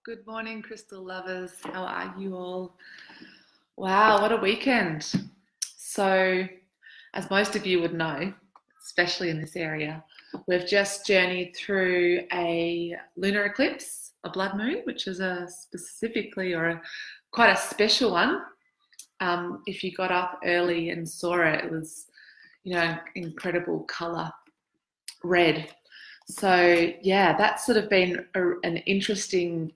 Good morning, crystal lovers. How are you all? Wow, what a weekend. So, as most of you would know, especially in this area, we've just journeyed through a lunar eclipse, a blood moon, which is quite a special one. If you got up early and saw it, it was, incredible color, red. So yeah, that's sort of been an interesting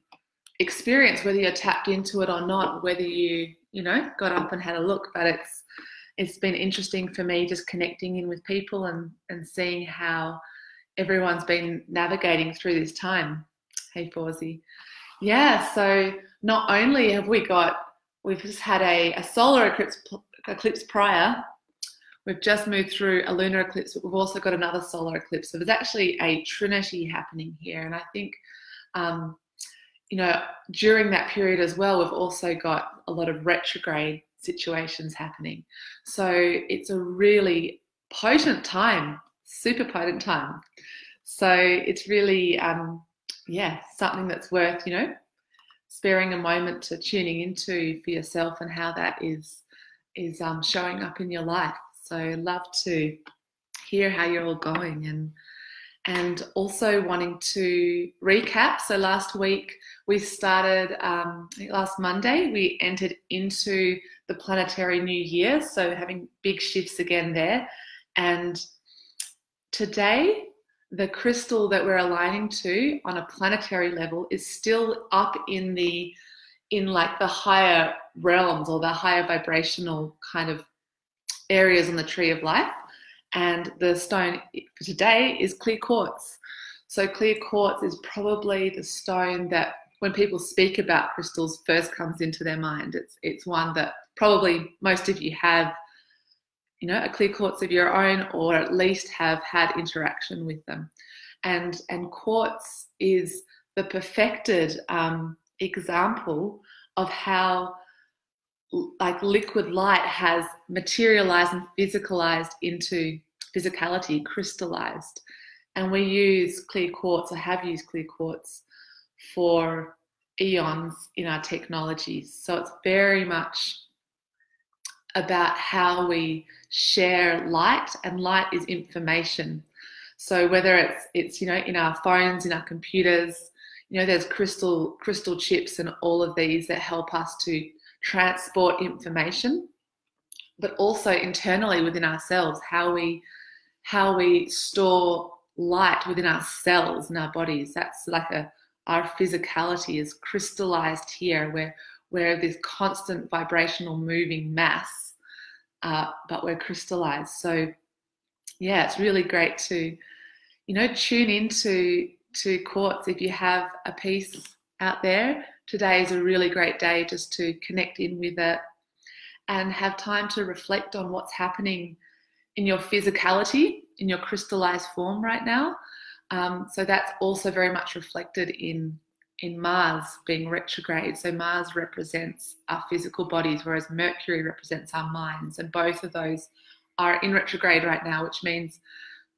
experience, whether you're tapped into it or not, whether you got up and had a look. But it's been interesting for me just connecting in with people and seeing how everyone's been navigating through this time. Hey Fawzi. Yeah, so not only have we've just had a solar eclipse prior, we've just moved through a lunar eclipse, but we've also got another solar eclipse. So there's actually a trinity happening here. And I think during that period as well, we've also got a lot of retrograde situations happening. So it's a really potent time, super potent time. So it's really, something that's worth, sparing a moment to tuning into for yourself and how that is showing up in your life. So I'd love to hear how you're all going and also wanting to recap. So last week we started, last Monday, we entered into the planetary new year. So having big shifts again there. And today, the crystal that we're aligning to on a planetary level is still up in the higher realms or the higher vibrational kind of areas on the tree of life. And the stone for today is clear quartz. So clear quartz is probably the stone that when people speak about crystals first comes into their mind. It's one that probably most of you have, a clear quartz of your own, or at least have had interaction with them. And quartz is the perfected example of how liquid light has materialized and physicalized into physicality, crystallized. And we use clear quartz, or have used clear quartz, for eons in our technologies. So it's very much about how we share light, and light is information. So whether it's in our phones, in our computers, there's crystal chips and all of these that help us to transport information, but also internally within ourselves, how we store light within our cells and our bodies. That's our physicality is crystallized here, where we're this constant vibrational moving mass, but we're crystallized. So yeah, it's really great to tune into quartz. If you have a piece out there, today is a really great day just to connect in with it and have time to reflect on what's happening in your physicality, in your crystallized form right now. So that's also very much reflected in Mars being retrograde. So Mars represents our physical bodies, whereas Mercury represents our minds. And both of those are in retrograde right now, which means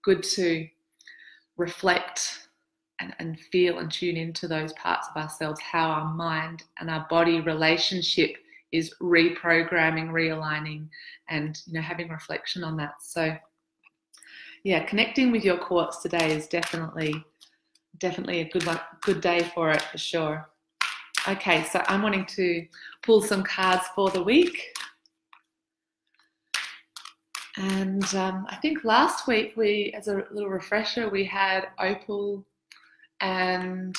good to reflect and feel and tune into those parts of ourselves, how our mind and our body relationship is reprogramming, realigning, and having reflection on that. So yeah, connecting with your quartz today is definitely a good day for it, for sure. Okay, so I'm wanting to pull some cards for the week. And I think last week as a little refresher, we had opal and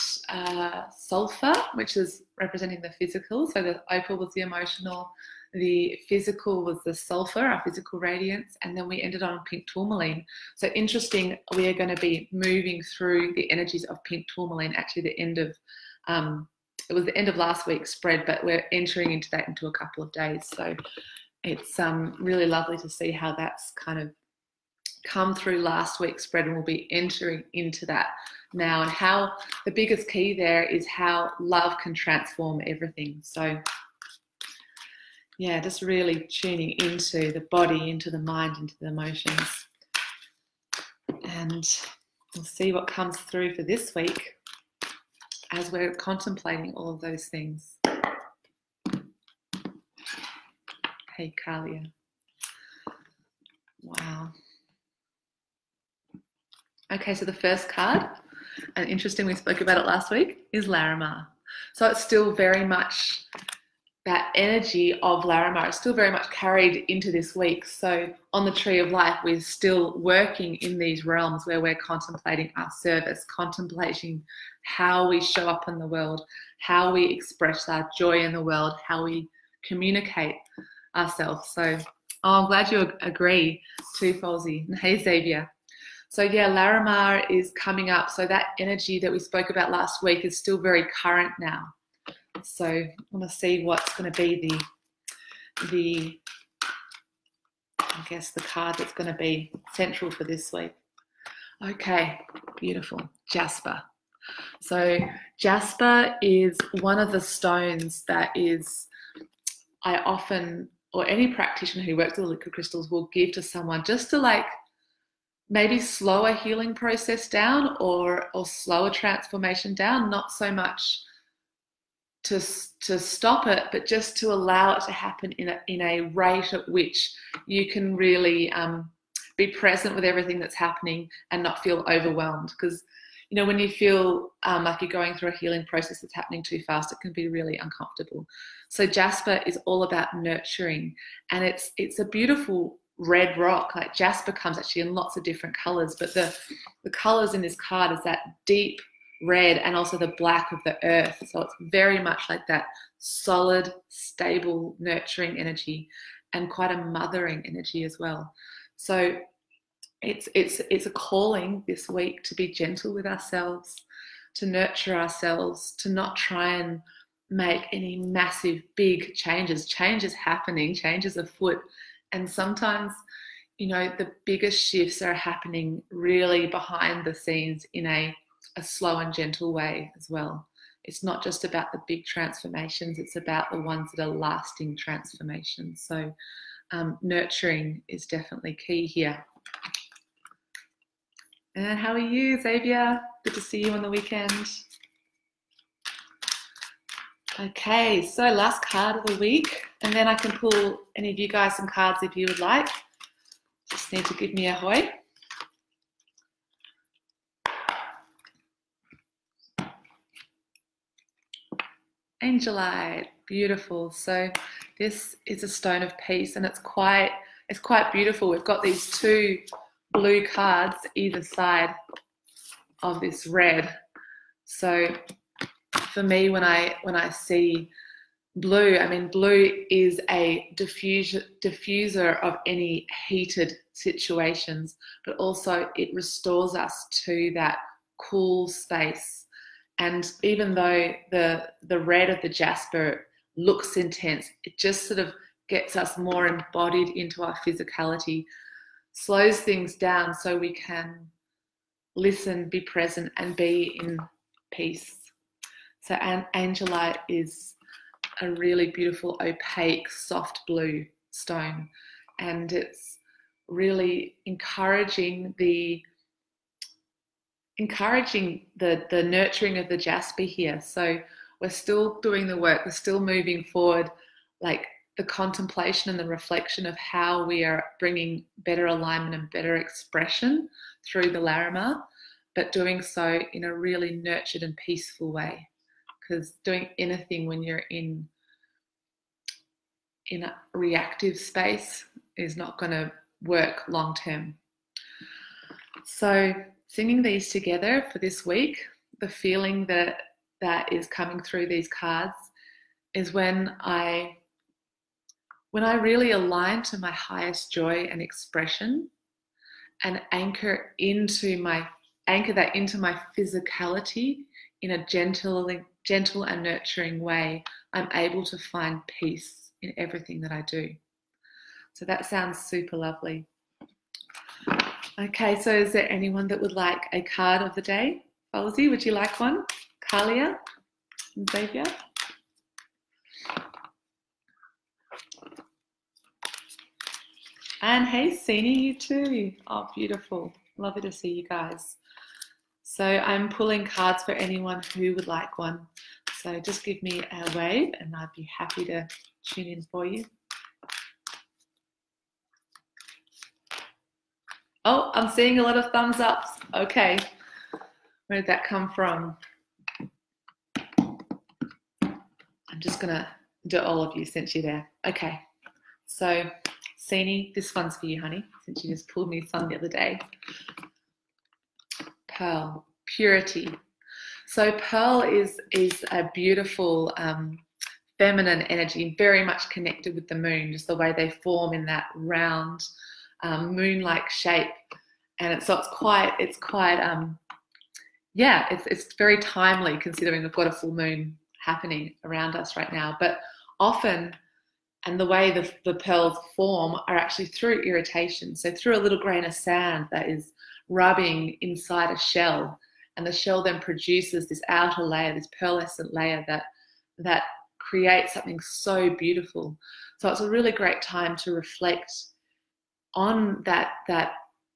sulfur, which is representing the physical. So the opal was the emotional, the physical was the sulfur, our physical radiance, and then we ended on pink tourmaline. So interesting, we are going to be moving through the energies of pink tourmaline, actually the end of, it was the end of last week's spread, but we're entering into that into a couple of days. So it's really lovely to see how that's kind of come through last week's spread, and we'll be entering into that now, and how the biggest key there is how love can transform everything. So yeah, just really tuning into the body, into the mind, into the emotions. And we'll see what comes through for this week. as we're contemplating all of those things. Hey, Kalia. Wow. Okay, so the first card, and interesting, we spoke about it last week, is Larimar. So it's still very much that energy of Larimar is still very much carried into this week. So on the Tree of Life, we're still working in these realms where we're contemplating our service, contemplating how we show up in the world, how we express our joy in the world, how we communicate ourselves. So I'm glad you agree too, Falsey. Hey, Xavier. So yeah, Larimar is coming up. So that energy that we spoke about last week is still very current now. So I want to see what's going to be I guess the card that's going to be central for this week. Okay, beautiful. Jasper. So Jasper is one of the stones that is, I often, or any practitioner who works with liquid crystals will give to someone just to like maybe slow a healing process down or slow a transformation down, not so much to stop it, but just to allow it to happen in a rate at which you can really be present with everything that's happening and not feel overwhelmed. Because, you know, when you feel like you're going through a healing process that's happening too fast, it can be really uncomfortable. So Jasper is all about nurturing, and it's a beautiful red rock. Like Jasper comes actually in lots of different colors, but the colors in this card is that deep red and also the black of the earth. So it's very much like that solid, stable, nurturing energy, and quite a mothering energy as well. So it's a calling this week to be gentle with ourselves, to nurture ourselves, to not try and make any massive big changes. Change is happening, change is afoot, and sometimes, you know, the biggest shifts are happening really behind the scenes in a slow and gentle way as well. It's not just about the big transformations, it's about the ones that are lasting transformations. So nurturing is definitely key here. And how are you, Xavier? Good to see you on the weekend. Okay, so last card of the week, and then I can pull any of you guys some cards if you would like. Just need to give me a hoy. Angelite, beautiful. So this is a stone of peace, and it's quite beautiful. We've got these two blue cards either side of this red. So for me, when I see blue, I mean, blue is a diffuser of any heated situations, but also it restores us to that cool space. And even though the red of the Jasper looks intense, it just sort of gets us more embodied into our physicality, slows things down so we can listen, be present, and be in peace. So Angelite is a really beautiful, opaque, soft blue stone, and it's really encouraging the nurturing of the Jasper here. So we're still doing the work, we're still moving forward, like the contemplation and the reflection of how we are bringing better alignment and better expression through the Larimar, but doing so in a really nurtured and peaceful way. Because doing anything when you're in a reactive space is not going to work long term. So singing these together for this week, the feeling that is coming through these cards is when I really align to my highest joy and expression and anchor that into my physicality in a gentle and nurturing way, I'm able to find peace in everything that I do. So that sounds super lovely. Okay, so is there anyone that would like a card of the day? Falsey, would you like one? Kalia and Xavier? And hey, Sini, you too. Oh, beautiful. Lovely to see you guys. So I'm pulling cards for anyone who would like one. So just give me a wave and I'd be happy to tune in for you. Oh, I'm seeing a lot of thumbs ups. Okay. Where did that come from? I'm just going to do all of you since you're there. Okay. So, Sini, this one's for you, honey, since you just pulled me some the other day. Pearl, purity. So pearl is a beautiful feminine energy, very much connected with the moon, just the way they form in that round moon-like shape. And it's very timely considering we've got a full moon happening around us right now. But often, and the way the pearls form are actually through irritation. So through a little grain of sand that is rubbing inside a shell, and the shell then produces this outer layer, this pearlescent layer that creates something so beautiful. So it's a really great time to reflect on that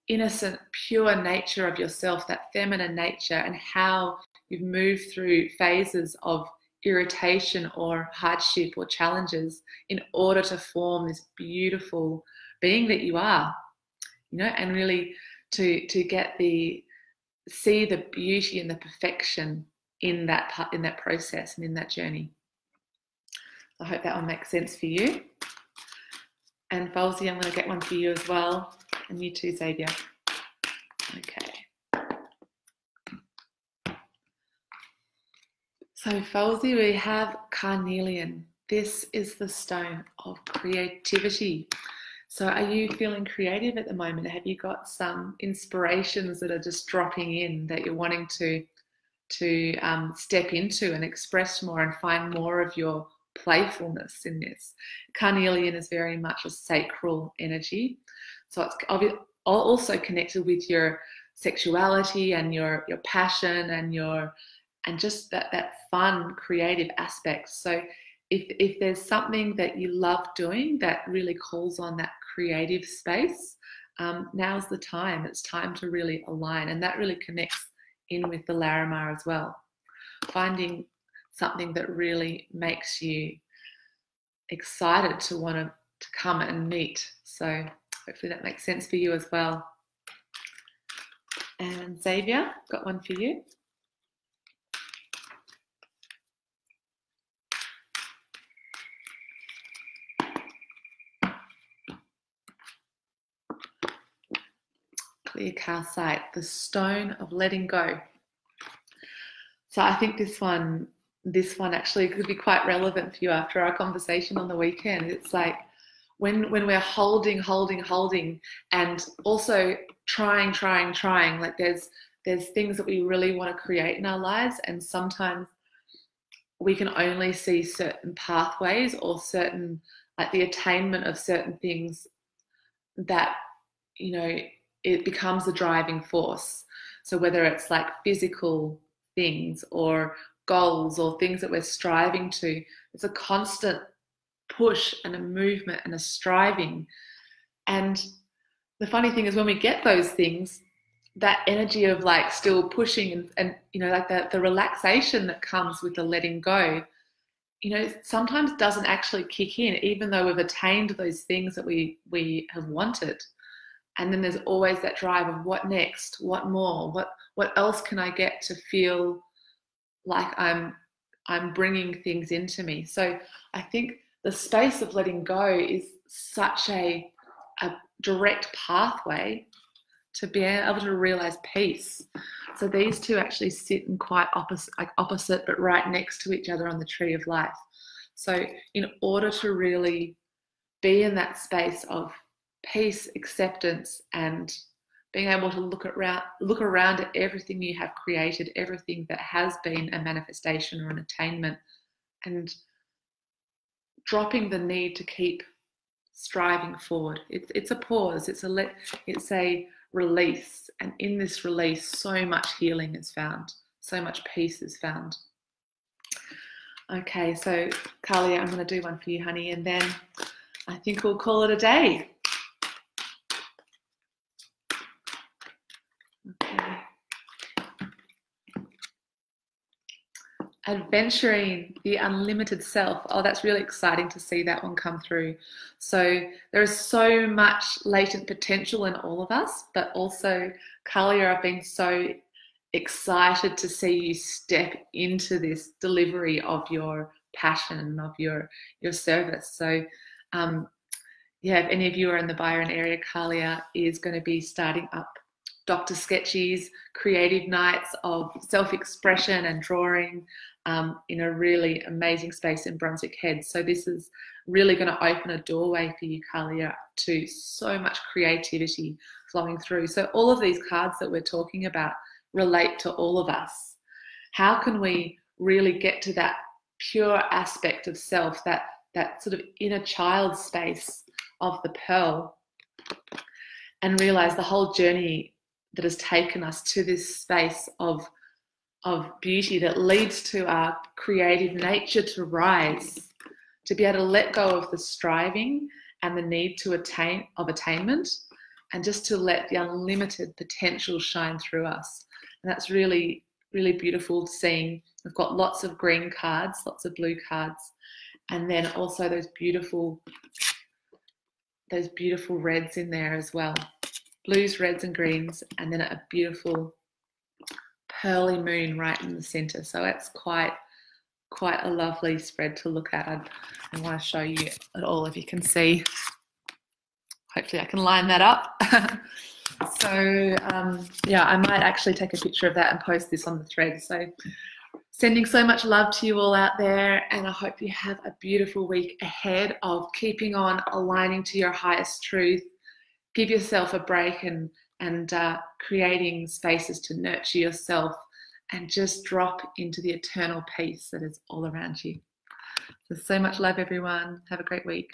innocent, pure nature of yourself, that feminine nature, and how you've moved through phases of irritation or hardship or challenges in order to form this beautiful being that you are, and really to see the beauty and the perfection in that process and in that journey. I hope that one makes sense for you. And Falsey, I'm going to get one for you as well. And you too, Xavier. Okay. So Falsey, we have carnelian. This is the stone of creativity. So are you feeling creative at the moment? Have you got some inspirations that are just dropping in that you're wanting to step into and express more and find more of your playfulness in this? Carnelian is very much a sacral energy. So it's also connected with your sexuality and your passion and just that fun, creative aspect. So if there's something that you love doing that really calls on that creative space, now's the time. It's time to really align, and that really connects in with the Larimar as well. Finding something that really makes you excited to want to come and meet. So hopefully that makes sense for you as well. And Xavier, got one for you. Clear calcite, the stone of letting go. So I think this one actually could be quite relevant for you after our conversation on the weekend. It's like when we're holding and also trying, like there's things that we really want to create in our lives, and sometimes we can only see certain pathways or certain, like the attainment of certain things that, it becomes the driving force. So whether it's like physical things or goals or things that we're striving to, it's a constant push and a movement and a striving. And the funny thing is when we get those things, that energy of like still pushing and like the relaxation that comes with the letting go, sometimes doesn't actually kick in, even though we've attained those things that we have wanted. And then there's always that drive of what next, what more, what else can I get to feel like I'm bringing things into me. So I think the space of letting go is such a direct pathway to be able to realize peace. So these two actually sit in quite opposite, but right next to each other on the tree of life. So in order to really be in that space of peace, acceptance, and being able to look around at everything you have created, everything that has been a manifestation or an attainment, and dropping the need to keep striving forward. It's a pause. It's a release, and in this release, so much healing is found, so much peace is found. Okay, so Carly, I'm going to do one for you, honey, and then I think we'll call it a day. Okay. Adventuring, the unlimited self. Oh, that's really exciting to see that one come through. So there is so much latent potential in all of us, but also, Kalia, I've been so excited to see you step into this delivery of your passion, of your service. So yeah, if any of you are in the Byron area, Kalia is going to be starting up Dr. Sketchy's creative nights of self-expression and drawing in a really amazing space in Brunswick Head. So this is really going to open a doorway for you, Kalia, to so much creativity flowing through. So all of these cards that we're talking about relate to all of us. How can we really get to that pure aspect of self, that sort of inner child space of the pearl, and realize the whole journey that has taken us to this space of beauty that leads to our creative nature to rise, to be able to let go of the striving and the need to attainment, and just to let the unlimited potential shine through us. And that's really, really beautiful seeing. We've got lots of green cards, lots of blue cards, and then also those beautiful reds in there as well. Blues, reds and greens, and then a beautiful pearly moon right in the center. So it's quite a lovely spread to look at. I want to show you it all if you can see. Hopefully I can line that up. So yeah, I might actually take a picture of that and post this on the thread. So sending so much love to you all out there, and I hope you have a beautiful week ahead of keeping on aligning to your highest truth. Give yourself a break and creating spaces to nurture yourself, and just drop into the eternal peace that is all around you. So much love, everyone. Have a great week.